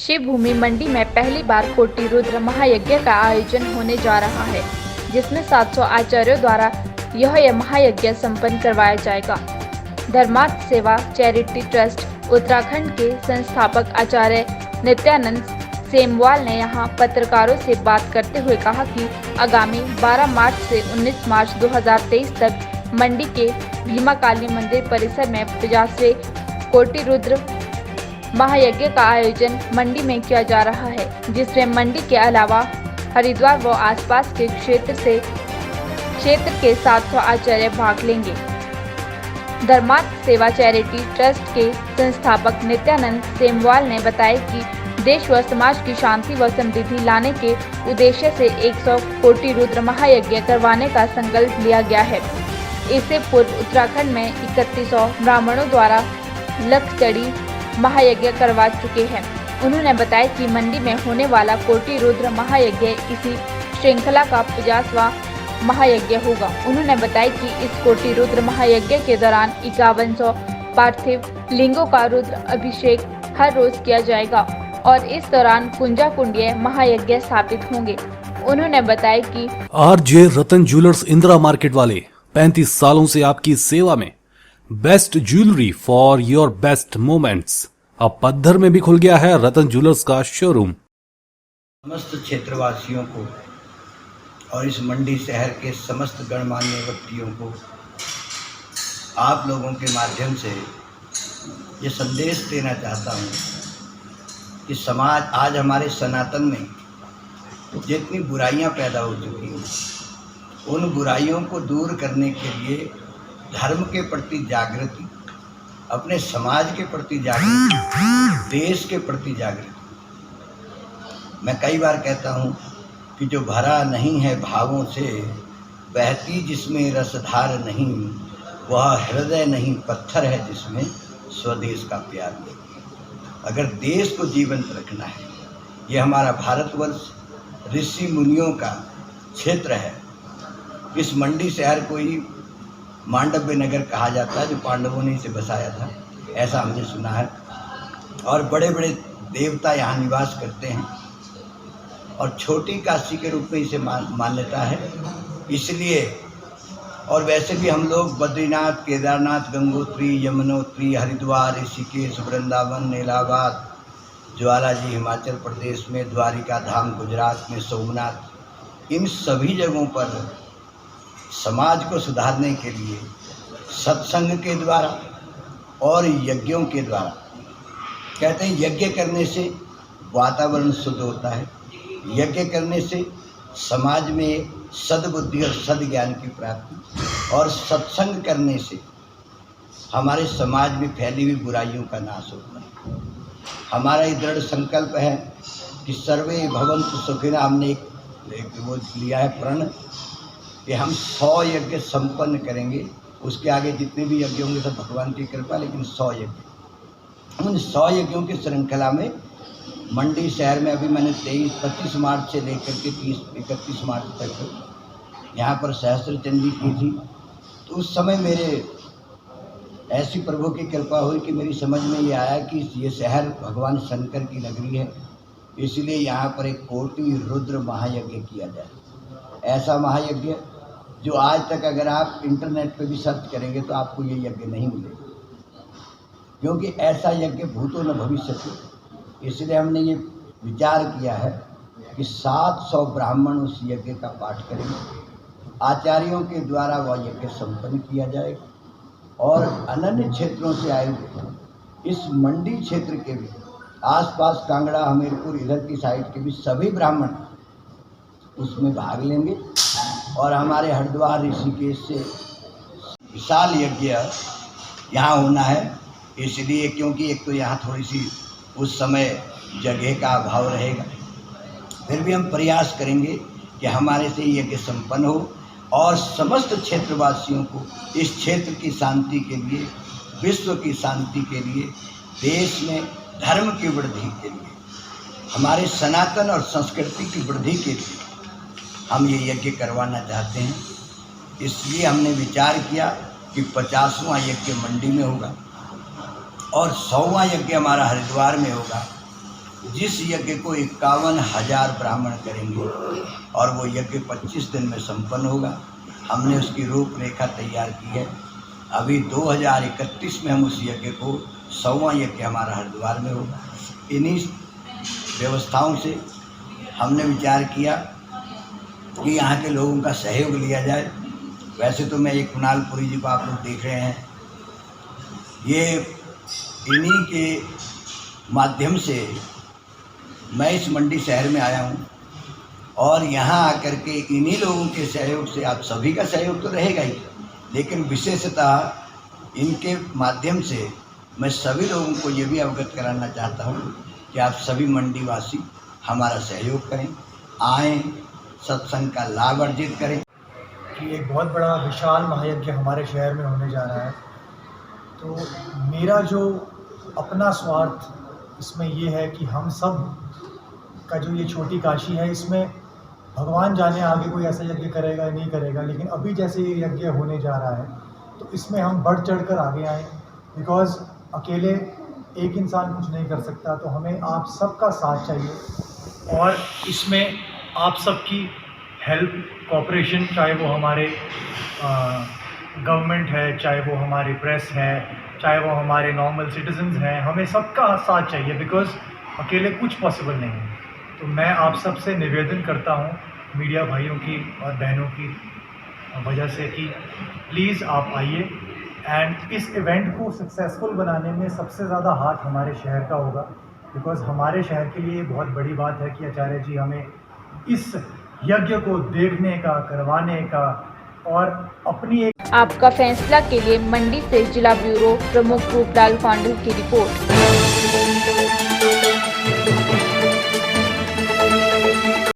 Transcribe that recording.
शिव भूमि मंडी में पहली बार कोटि रुद्र महायज्ञ का आयोजन होने जा रहा है, जिसमें 700 आचार्यों द्वारा यह महायज्ञ संपन्न करवाया जाएगा। धर्मार्थ सेवा चैरिटी ट्रस्ट उत्तराखंड के संस्थापक आचार्य नित्यानंद सेमवाल ने यहां पत्रकारों से बात करते हुए कहा कि आगामी 12 मार्च से 19 मार्च 2023 तक मंडी के भीमा काली मंदिर परिसर में 50वें कोटि रुद्र महायज्ञ का आयोजन मंडी में किया जा रहा है, जिसमें मंडी के अलावा हरिद्वार व आसपास के क्षेत्र के 700 आचार्य भाग लेंगे। धर्मार्थ सेवा चैरिटी ट्रस्ट के संस्थापक नित्यानंद सेमवाल ने बताया कि देश व समाज की शांति व समृद्धि लाने के उद्देश्य से 100 कोटि रुद्र महायज्ञ करवाने का संकल्प लिया गया है। इससे पूर्व उत्तराखंड में 3100 ब्राह्मणों द्वारा लखचड़ी महायज्ञ करवा चुके हैं। उन्होंने बताया कि मंडी में होने वाला कोटि रुद्र महायज्ञ इसी श्रृंखला का 50वां महायज्ञ होगा। उन्होंने बताया कि इस कोटि रुद्र महायज्ञ के दौरान 5100 पार्थिव लिंगों का रुद्र अभिषेक हर रोज किया जाएगा और इस दौरान कुंजा कुंडीय महायज्ञ स्थापित होंगे। उन्होंने बताया कि आरजे रतन ज्वेलर्स इंदिरा मार्केट वाले 35 सालों से आपकी सेवा में best jewellery for your best moments. अब पद्धर में भी खुल गया है रतन ज्वेलर्स का शोरूम। समस्त क्षेत्रवासियों को और इस मंडी शहर के समस्त गणमान्य व्यक्तियों को आप लोगों के माध्यम से ये संदेश देना चाहता हूँ कि समाज आज हमारे सनातन में जितनी बुराइयां पैदा हो चुकी हैं, उन बुराइयों को दूर करने के लिए धर्म के प्रति जागृति, अपने समाज के प्रति जागृति, देश के प्रति जागृति। मैं कई बार कहता हूँ कि जो भरा नहीं है भावों से, बहती जिसमें रसधार नहीं, वह हृदय नहीं पत्थर है जिसमें स्वदेश का प्यार नहीं। अगर देश को जीवंत रखना है, ये हमारा भारतवर्ष ऋषि मुनियों का क्षेत्र है। इस मंडी शहर को ही मांडव्य नगर कहा जाता है, जो पांडवों ने इसे बसाया था, ऐसा हमने सुना है। और बड़े बड़े देवता यहाँ निवास करते हैं और छोटी काशी के रूप में इसे मान्यता है। इसलिए और वैसे भी हम लोग बद्रीनाथ, केदारनाथ, गंगोत्री, यमुनोत्री, हरिद्वार, ऋषिकेश, वृंदावन, इलाहाबाद, ज्वाला जी हिमाचल प्रदेश में, द्वारिका धाम गुजरात में, सोमनाथ, इन सभी जगहों पर समाज को सुधारने के लिए सत्संग के द्वारा और यज्ञों के द्वारा, कहते हैं यज्ञ करने से वातावरण शुद्ध होता है, यज्ञ करने से समाज में सद्बुद्धि और सद्ज्ञान की प्राप्ति, और सत्संग करने से हमारे समाज में फैली हुई बुराइयों का नाश होता है। हमारा ये दृढ़ संकल्प है कि सर्वे भवन्तु सुखिनः। हमने एक वो लिया है प्रण कि हम 100 यज्ञ संपन्न करेंगे। उसके आगे जितने भी यज्ञ होंगे सब भगवान की कृपा, लेकिन 100 यज्ञ, उन 100 यज्ञों की श्रृंखला में मंडी शहर में अभी मैंने 25 मार्च से लेकर के 31 मार्च तक यहाँ पर सहस्त्र चंडी की थी। तो उस समय मेरे ऐसी प्रभु की कृपा हुई कि मेरी समझ में ये आया कि ये शहर भगवान शंकर की नगरी है, इसलिए यहाँ पर एक कोटि रुद्र महायज्ञ किया जाए। ऐसा महायज्ञ जो आज तक अगर आप इंटरनेट पे भी सर्च करेंगे तो आपको ये यज्ञ नहीं मिलेगा, क्योंकि ऐसा यज्ञ भूतो न भविष्यति। इसलिए हमने ये विचार किया है कि 700 ब्राह्मण उस यज्ञ का पाठ करेंगे, आचार्यों के द्वारा वह यज्ञ संपन्न किया जाएगा और अन्य क्षेत्रों से आए हुए इस मंडी क्षेत्र के भी आसपास कांगड़ा, हमीरपुर, इधर की साइड के भी सभी ब्राह्मण उसमें भाग लेंगे। और हमारे हरिद्वार, ऋषिकेश से विशाल यज्ञ यहाँ होना है, इसलिए क्योंकि एक तो यहाँ थोड़ी सी उस समय जगह का अभाव रहेगा, फिर भी हम प्रयास करेंगे कि हमारे से यज्ञ संपन्न हो और समस्त क्षेत्रवासियों को इस क्षेत्र की शांति के लिए, विश्व की शांति के लिए, देश में धर्म की वृद्धि के लिए, हमारे सनातन और संस्कृति की वृद्धि के लिए हम ये यज्ञ करवाना चाहते हैं। इसलिए हमने विचार किया कि 50वां यज्ञ मंडी में होगा और 100वां यज्ञ हमारा हरिद्वार में होगा जिस यज्ञ को 51,000 ब्राह्मण करेंगे और वो यज्ञ 25 दिन में संपन्न होगा। हमने उसकी रूपरेखा तैयार की है। अभी 2031 में हम उस यज्ञ को 100वां यज्ञ हमारा हरिद्वार में होगा। इन्हीं व्यवस्थाओं से हमने विचार किया कि यहाँ के लोगों का सहयोग लिया जाए। वैसे तो मैं एक कुणालपुरी जी को आप लोग देख रहे हैं, ये इन्हीं के माध्यम से मैं इस मंडी शहर में आया हूँ और यहाँ आकर के इन्हीं लोगों के सहयोग से, आप सभी का सहयोग तो रहेगा ही, लेकिन विशेषतः इनके माध्यम से मैं सभी लोगों को ये भी अवगत कराना चाहता हूँ कि आप सभी मंडीवासी हमारा सहयोग करें, आएँ, सत्संग का लाभ अर्जित करें। कि एक बहुत बड़ा विशाल महायज्ञ हमारे शहर में होने जा रहा है, तो मेरा जो अपना स्वार्थ इसमें ये है कि हम सब का जो ये छोटी काशी है, इसमें भगवान जाने आगे कोई ऐसा यज्ञ करेगा नहीं करेगा, लेकिन अभी जैसे ये यज्ञ होने जा रहा है तो इसमें हम बढ़ चढ़ कर आगे आएँ, बिकॉज़ अकेले एक इंसान कुछ नहीं कर सकता। तो हमें आप सबका साथ चाहिए और इसमें आप सबकी हेल्प, कोऑपरेशन, चाहे वो हमारे गवर्नमेंट है, चाहे वो हमारी प्रेस है, चाहे वो हमारे नॉर्मल सिटीजन्स हैं, हमें सबका साथ चाहिए, बिकॉज़ अकेले कुछ पॉसिबल नहीं है। तो मैं आप सब से निवेदन करता हूँ, मीडिया भाइयों की और बहनों की वजह से, कि प्लीज़ आप आइए एंड इस इवेंट को सक्सेसफुल बनाने में सबसे ज़्यादा हाथ हमारे शहर का होगा, बिकॉज़ हमारे शहर के लिए बहुत बड़ी बात है कि आचार्य जी हमें इस यज्ञ को देखने का, करवाने का और अपनी एक आपका फैसला के लिए मंडी से जिला ब्यूरो प्रमुख रूपलाल कौंडल की रिपोर्ट।